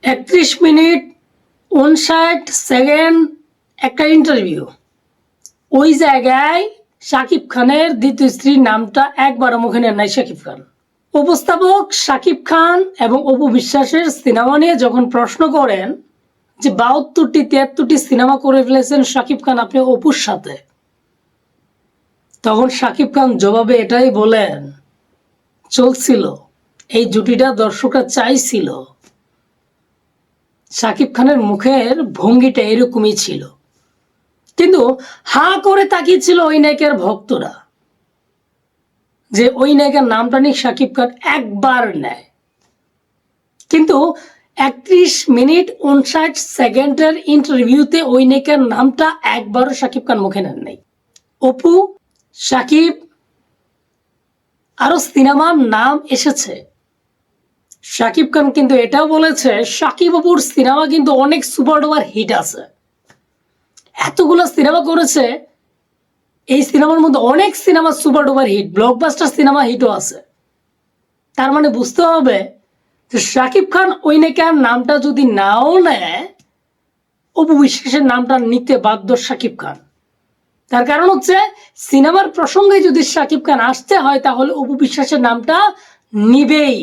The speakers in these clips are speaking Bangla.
31 মিনিট 59 সেকেন্ড একটা ইন্টারভিউ। ওই জায়গায় শাকিব খানের দ্বিতীয় স্ত্রীর নামটা একবারও মুখে নেন নাই শাকিব খান। উপস্থাপক শাকিব খান এবং অপু বিশ্বাসের সিনেমা নিয়ে যখন প্রশ্ন করেন যে 72টি 73টি সিনেমা করে ফেলেছেন শাকিব খান আপনি অপুর সাথে, তখন শাকিব খান জবাবে এটাই বলেন, চলছিল, এই জুটিটা দর্শকরা চাইছিল। শাকিব খানের মুখের ভঙ্গিটা এরকমই ছিল, কিন্তু হাঁ করে তাকিয়েছিল ওই নায়িকার ভক্তরা যে ওই নায়িকার নামটা নিয়ে শাকিব খান একবার নেয়। কিন্তু 31 মিনিট 59 সেকেন্ডের ইন্টারভিউতে ওই নায়িকার নামটা একবারও শাকিব খান মুখে নেন নাই। অপু, শাকিব, আরো সিনেমার নাম এসেছে। শাকিব খান কিন্তু এটাও বলেছে শাকিব অপুর সিনেমা কিন্তু অনেক সুপার ডুপার হিট আছে। এতগুলো সিনেমা করেছে, এই সিনেমার মধ্যে অনেক সিনেমা সুপার ডুপার হিট, ব্লকবাস্টার সিনেমা হিটও আছে। তার মানে বুঝতে হবে যে শাকিব খান ওই নায়িকার নামটা যদি নাও নেয়, অপু বিশ্বাসের নামটা নিতে বাধ্য শাকিব খান। তার কারণ হচ্ছে সিনেমার প্রসঙ্গে যদি শাকিব খান আসতে হয় তাহলে অপু বিশ্বাসের নামটা নিবেই,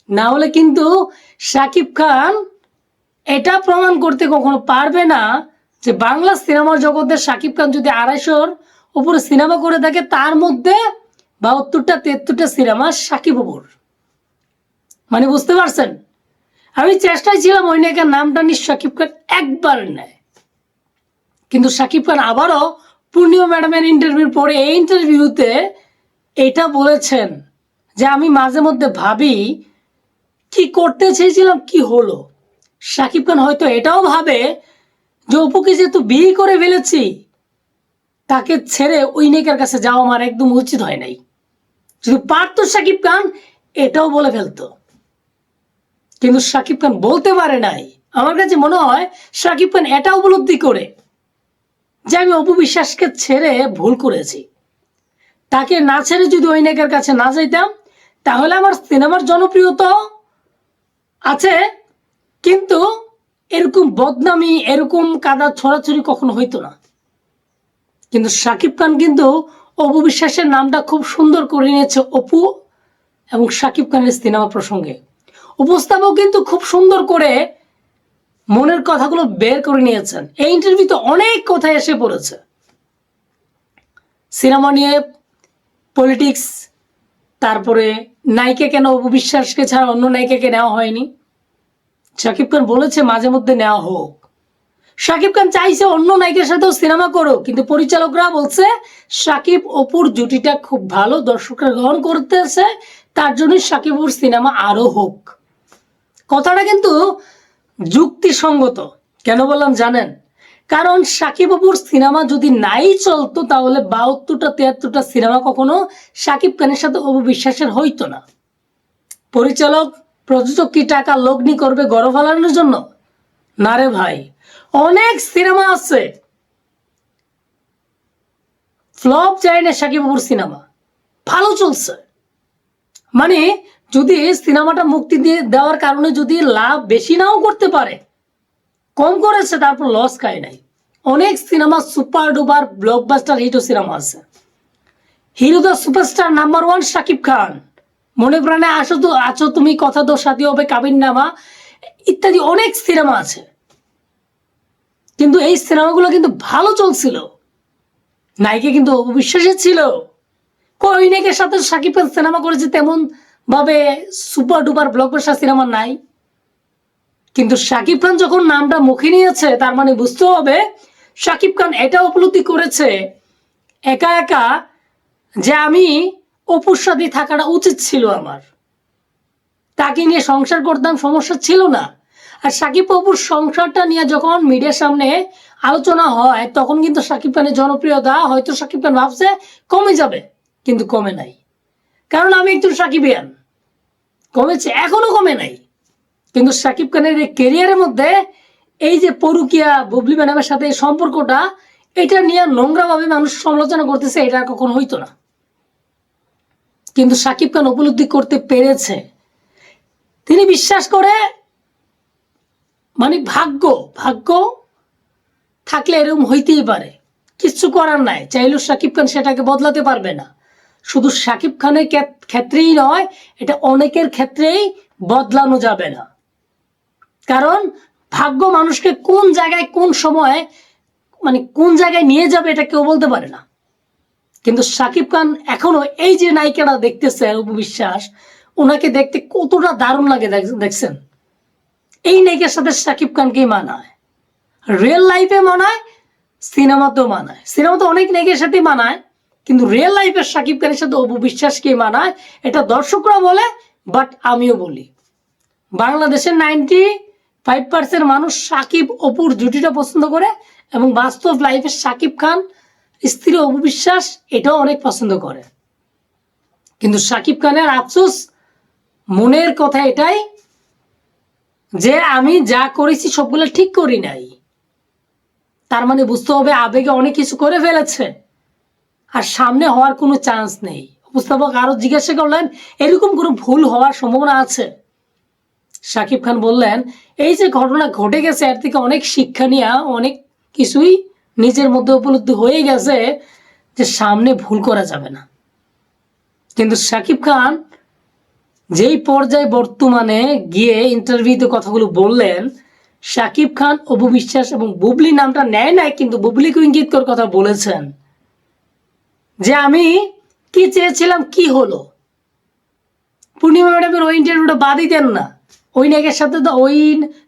না হলে কিন্তু শাকিব খান এটা প্রমাণ করতে কখনো পারবে না যে বাংলা সিনেমার জগতে শাকিব খান যদি 250-র উপরে সিনেমা করে থাকে তার মধ্যে 72টা 73টা সিনেমা শাকিব অপুর। মানে বুঝতে পারছেন, আমি চেষ্টায় ছিলাম ওই নায়িকার নামটা নিয়ে শাকিব খান একবার নেয়, কিন্তু শাকিব খান আবারও পূর্ণিমা ম্যাডামের ইন্টারভিউর পরে এই ইন্টারভিউতে এটা বলেছেন যে আমি মাঝে মধ্যে ভাবি কি করতে চেয়েছিলাম কি হলো। শাকিব খান হয়তো এটাও ভাবে যে অপুকে যেহেতু বিয়ে করে ফেলেছি তাকে ছেড়ে ওই নায়িকার কাছে যাওয়া আমার একদম উচিত হয় নাই। যদি পারতো শাকিব খান এটাও বলে ফেলতো, কিন্তু শাকিব খান বলতে পারে নাই। আমার কাছে মনে হয় শাকিব খান এটা উপলব্ধি করে যে আমি অপু বিশ্বাসকে ছেড়ে ভুল করেছি। তাকে না ছেড়ে যদি ওই নায়িকার কাছে না যাইতাম তাহলে আমার সিনেমার জনপ্রিয়তা আছে, কিন্তু এরকম বদনামি এরকম কাদা ছড়াছড়ি কখনো হইতো না। কিন্তু শাকিব খান কিন্তু অপু বিশ্বাসের নামটা খুব সুন্দর করে নিয়েছে অপু এবং শাকিব খানের সিনেমা প্রসঙ্গে। উপস্থাপক কিন্তু খুব সুন্দর করে মনের কথাগুলো বের করে নিয়েছেন। এই ইন্টারভিউতে অনেক কথা এসে পড়েছে সিনেমা নিয়ে, পলিটিক্স, তারপরে নায়িকা কেন অপু বিশ্বাসকে ছাড়া অন্য নায়িকাকে নেওয়া হয়নি। শাকিব খান বলেছে মাঝে মধ্যে নেওয়া হোক। শাকিব খান চাইছে অন্য নায়িকার সাথেও সিনেমা করো, কিন্তু পরিচালকরা বলছে শাকিব অপুর জুটিটা খুব ভালো, দর্শকরা গ্রহণ করতেছে, তার জন্য শাকিব অপুর সিনেমা আরো হোক। কথাটা কিন্তু যুক্তিসঙ্গত। কেন বললাম জানেন? কারণ শাকিব অপুর সিনেমা যদি নাই চলতো তাহলে 72টা 73টা সিনেমা কখনো শাকিব খানের সাথে অপু বিশ্বাসের হইতো না। পরিচালক প্রযোজক কি টাকা লগ্নি করবে গড় ফালানোর জন্য? না রে ভাই, অনেক সিনেমা আছে ফ্লপ যায় না, শাকিব অপুর সিনেমা ভালো চলছে। মানে যদি সিনেমাটা মুক্তি দিয়ে দেওয়ার কারণে যদি লাভ বেশি নাও করতে পারে, কম করেছে তারপর লস খায় নাই। অনেক সিনেমা সুপার ডুপার ব্লকবাস্টার হিট সিনেমা আছে। Hero the superstar number 1 Shakib Khan, মনে প্রাণে আসো তো আছো তুমি, কথা তো সাথী হবে, কাবিন নামা ইত্যাদি অনেক সিনেমা আছে, কিন্তু এই সিনেমাগুলো কিন্তু ভালো চলছিল। নায়িকা কিন্তু অবিশ্বাসী ছিল। ওই নায়িকার সাথে শাকিব খান সিনেমা করেছে তেমন ভাবে সুপার ডুপার ব্লকবাস্টার সিনেমা নাই, কিন্তু শাকিব খান যখন নামটা মুখে নিয়েছে তার মানে বুঝতে হবে শাকিব খান এটা উপলব্ধি করেছে একা একা যে আমি অপুর সাথে থাকাটা উচিত ছিল, আমার তাকে নিয়ে সংসার করতাম সমস্যা ছিল না। আর শাকিব অপুর সংসারটা নিয়ে যখন মিডিয়ার সামনে আলোচনা হয় তখন কিন্তু শাকিব খানের জনপ্রিয়তা হয়তো শাকিব খান ভাবছে কমে যাবে, কিন্তু কমে নাই। কারণ আমি একটু সাকিবিয়ান, কমেছে এখনো কমে নাই। কিন্তু শাকিব খানের এই ক্যারিয়ারের মধ্যে এই যে পরুকিয়া বুবলি ম্যাডামের সাথে এই সম্পর্কটা, এটা নিয়ে নোংরা ভাবে মানুষ সমালোচনা করতেছে, এটা কখনো হইতো না। কিন্তু শাকিব খান উপলব্ধি করতে পেরেছে, তিনি বিশ্বাস করে মানে ভাগ্য ভাগ্য থাকলে এরকম হইতেই পারে, কিচ্ছু করার নাই, চাইলেও শাকিব খান সেটাকে বদলাতে পারবে না। শুধু শাকিব খানের ক্ষেত্রেই নয়, এটা অনেকের ক্ষেত্রেই বদলানো যাবে না। কারণ ভাগ্য মানুষকে কোন জায়গায় কোন সময় মানে কোন জায়গায় নিয়ে যাবে এটা কেউ বলতে পারে না। কিন্তু শাকিব খান এখনো এই যে নায়িকাটা দেখতেছে অপু বিশ্বাস, ওনাকে দেখতে কতটা দারুণ লাগে দেখছেন। এই নায়িকার সাথে শাকিব খানকেই মানায়, রিয়েল লাইফে মানায়, সিনেমাতেও মানায়। সিনেমাতে অনেক নায়িকার সাথে মানায়, কিন্তু রিয়েল লাইফের শাকিব খানের সাথে অপু বিশ্বাসকে মানায়, এটা দর্শকরা বলে, বাট আমিও বলি। বাংলাদেশের 95% মানুষ শাকিব অপুর জুটিটা পছন্দ করে, এবং বাস্তব লাইফে শাকিব খান স্ত্রী অপু বিশ্বাস এটাও অনেক পছন্দ করে। কিন্তু শাকিব খানের আফসোস, মনের কথা এটাই যে আমি যা করেছি সবগুলো ঠিক করি নাই। তার মানে বুঝতে হবে আবেগে অনেক কিছু করে ফেলেছে, আর সামনে হওয়ার কোনো চান্স নেই। উপস্থাপক আরো জিজ্ঞাসা করলেন, এরকম কোনো ভুল হওয়ার সম্ভাবনা আছে? শাকিব খান বললেন, এই যে ঘটনা ঘটে গেছে এর থেকে অনেক শিক্ষা নিয়ে অনেক কিছুই নিজের মধ্যে উপলব্ধি হয়ে গেছে যে সামনে ভুল করা যাবে না। কিন্তু শাকিব খান যেই পর্যায়ে বর্তমানে গিয়ে ইন্টারভিউতে কথাগুলো বললেন, শাকিব খান অপু বিশ্বাস এবং বুবলি নামটা নেয় নাই, কিন্তু বুবলিকে ইঙ্গিত করে কথা বলেছেন যে আমি কি চেয়েছিলাম কি হলো। পূর্ণিমা ম্যাডামের ওই ইন্টারভিউটা বাদই দেন না। ওই নায়িকার সাথে তো, ওই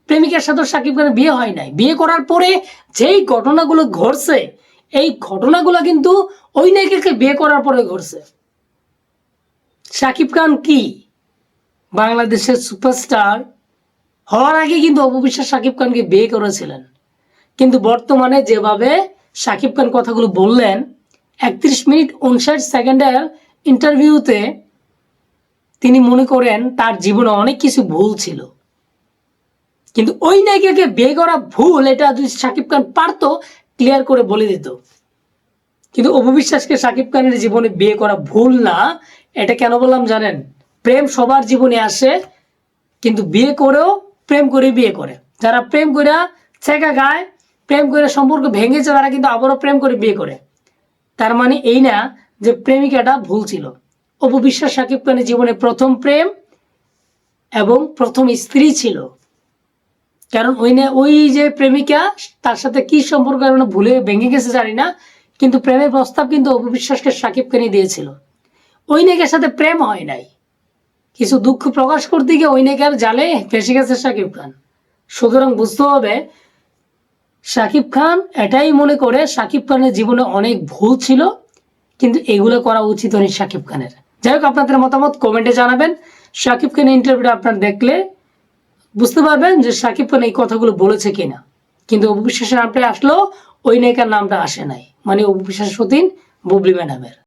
প্রেমিকার সাথে শাকিব খানের বিয়ে হয় নাই। বিয়ে করার পরে যেই ঘটনাগুলো ঘটছে, এই ঘটনাগুলো কিন্তু ওই নায়িকাকে বিয়ে করার পরে ঘটছে। শাকিব খান কি বাংলাদেশের সুপারস্টার হওয়ার আগে কিন্তু অপু বিশ্বাস শাকিব খানকে বিয়ে করেছিলেন। কিন্তু বর্তমানে যেভাবে শাকিব খান কথাগুলো বললেন, 31 মিনিট 59 সেকেন্ডের ইন্টারভিউতে তিনি মনে করেন তার জীবনে অনেক কিছু ভুল ছিল, কিন্তু ওই নায়িকাকে বিয়ে করা ভুল, এটা যদি শাকিব খান পারতো ক্লিয়ার করে বলে দিত। কিন্তু অপু বিশ্বাসকে শাকিব খানের জীবনে বিয়ে করা ভুল না। এটা কেন বললাম জানেন? প্রেম সবার জীবনে আসে, কিন্তু বিয়ে করেও প্রেম করে বিয়ে করে। যারা প্রেম করে ছেঁকা গায়, প্রেম করে সম্পর্ক ভেঙেছে, তারা কিন্তু আবারও প্রেম করে বিয়ে করে। তার মানে এই না যে প্রেমিকাটা ভুল ছিল। অপু বিশ্বাস শাকিব খানের জীবনে প্রথম প্রেম এবং প্রথম স্ত্রী ছিল। কারণ ওই যে প্রেমিকা, তার সাথে কি সম্পর্ক ভুলে ভেঙে গেছে জানি না, কিন্তু প্রেমের প্রস্তাব কিন্তু অপু বিশ্বাসকে শাকিব খানই দিয়েছিল। ওই নায়িকার সাথে প্রেম হয় নাই, কিছু দুঃখ প্রকাশ করতে গিয়ে ওই নায়িকার জালে ফেসে গেছে শাকিব খান। সুতরাং বুঝতে হবে শাকিব খান এটাই মনে করে শাকিব খানের জীবনে অনেক ভুল ছিল, কিন্তু এগুলো করা উচিত হয়নি শাকিব খানের। যাই হোক, আপনাদের মতামত কমেন্টে জানাবেন। শাকিব খানের ইন্টারভিউটা আপনারা দেখলে বুঝতে পারবেন যে শাকিব খান এই কথাগুলো বলেছে কিনা। কিন্তু অপু বিশ্বাসের নামটা আসলেও ওই নায়িকার নামটা আসে নাই, মানে অপু বিশ্বাস সতীন বুবলি ম্যাডামের।